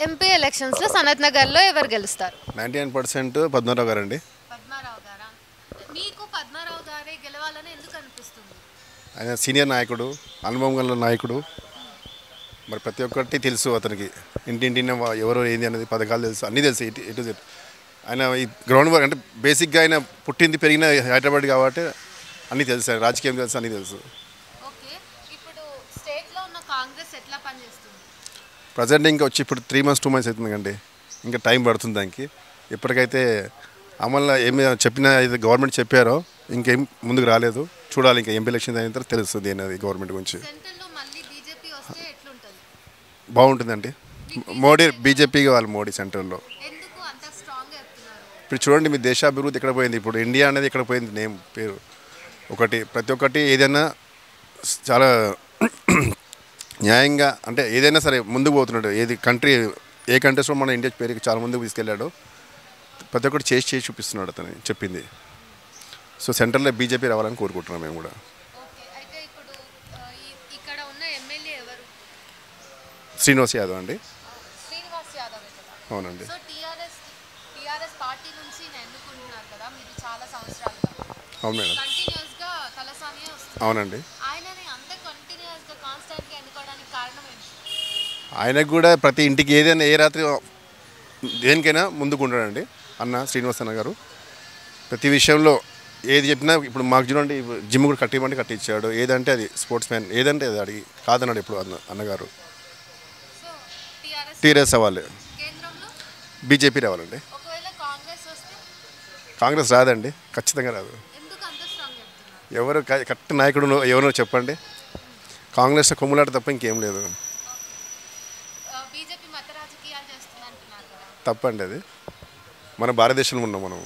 MP ఎలక్షన్స్లో సనత్ నగర్లో ఎవరు గెలుస్తారు? 99% పద్మారావు గారు అండి. పద్మారావు గారా? మీకు పద్మారావు గారే గెలవాలని ఎందుకు అనిపిస్తుంది? ఆయన సీనియర్ నాయకుడు, అనుభవం గల నాయకుడు. మరి ప్రతి ఒక్కటి తెలుసు అతనికి. ఇంటింటిన ఎవరో ఏంది అనేది పథకాలు తెలుసు, అన్నీ తెలుసు. ఇటు జెడ్ ఆయన ఈ గ్రౌండ్ వర్క్ అంటే బేసిక్గా ఆయన పుట్టింది పెరిగిన హైదరాబాద్ కాబట్టి అన్నీ తెలుసు. ఆయన రాజకీయం తెలుసు, అన్నీ తెలుసు. ఓకే, ఇప్పుడు స్టేట్లో ఉన్న కాంగ్రెస్ ఎట్లా పనిచేస్తుంది? ప్రజెంట్ ఇంకా వచ్చి ఇప్పుడు 3 months 2 months అవుతుంది కండి. ఇంకా టైం పడుతుంది దానికి. ఇప్పటికైతే అమలు ఏమి చెప్పిన ఇది గవర్నమెంట్ చెప్పారో ఇంకేం ముందుకు రాలేదు. చూడాలి, ఇంకా ఎంపీ ఎలక్షన్ అయిన తర్వాత తెలుస్తుంది అనేది గవర్నమెంట్ గురించి. సెంట్రల్లో మళ్ళీ బీజేపీ వస్తే ఎట్లుంటుంది? బాగుంటుందండి. మోడీ బీజేపీ కావాలి, మోడీ సెంట్రల్లో. ఎందుకు అంత స్ట్రాంగ్గా చెప్తున్నారు? ఇప్పుడు చూడండి, మీ దేశాభివృద్ధి ఎక్కడ పోయింది. ఇప్పుడు ఇండియా అనేది ఎక్కడ పోయింది, నేమ్ పేరు ఒకటి. ప్రతి ఒక్కటి ఏదైనా చాలా న్యాయంగా అంటే ఏదైనా సరే ముందుకు పోతున్నాడు. ఏది కంట్రీ ఏ కంట్రీస్లో మన ఇండియా పేరుకి చాలా ముందుకు తీసుకెళ్ళాడు. ప్రతి ఒక్కటి చేసి చూపిస్తున్నాడు అతను చెప్పింది. సో సెంట్రల్లో బీజేపీ రావాలని కోరుకుంటున్నాం మేము కూడా. ఓకే, అయితే ఇప్పుడు ఇక్కడ ఉన్న ఎమ్మెల్యే ఎవరు? శ్రీనివాస్ యాదవ్ అండి. శ్రీనివాస్ యాదవ్ కదా? అవునండి. సో టీఆర్ఎస్ పార్టీ నుంచి ఎన్నుకుంటున్నారు కదా మీరు చాలా సంవత్సరాలుగా. అవును మేడం. కంటిన్యూస్గా తలసానియే వస్తుంది. అవునండి. ఆయనని అంత కంటిన్యూస్గా కాన్స్టెంట్గా ఎన్నుకోవడానికి కారణం ఏంటి? ఆయనకు కూడా ప్రతి ఇంటికి ఏదైనా ఏ రాత్రి దేనికైనా ముందుకు ఉంటాడండి అన్న శ్రీనివాస్ అన్న గారు. ప్రతి విషయంలో ఏది చెప్పినా ఇప్పుడు మాకు చూడండి, జిమ్ కూడా కట్టించాడు. ఏదంటే అది స్పోర్ట్స్ మ్యాన్, ఏదంటే అది అడిగి కాదన్నాడు ఇప్పుడు అన్నగారు. సో టీఆర్ఎస్ అవ్వాలి, కేంద్రంలో బీజేపీ రావాలండి. ఒకవేళ కాంగ్రెస్ వస్తే కాంగ్రెస్ రాదండి, ఖచ్చితంగా రాదు. ఎందుకు అంత స్ట్రాంగ్ చెప్తున్నారు? ఎవరు కరెక్ట్ నాయకుడు ఎవరో చెప్పండి. కాంగ్రెస్ కొమ్ములాట తప్ప ఇంకేం లేదు. బీజేపీ మత రాజకీయాలు చేస్తుంది అంటున్నారు కదా? తప్పండి అది. మన భారతదేశంలో ఉన్నాం మనం.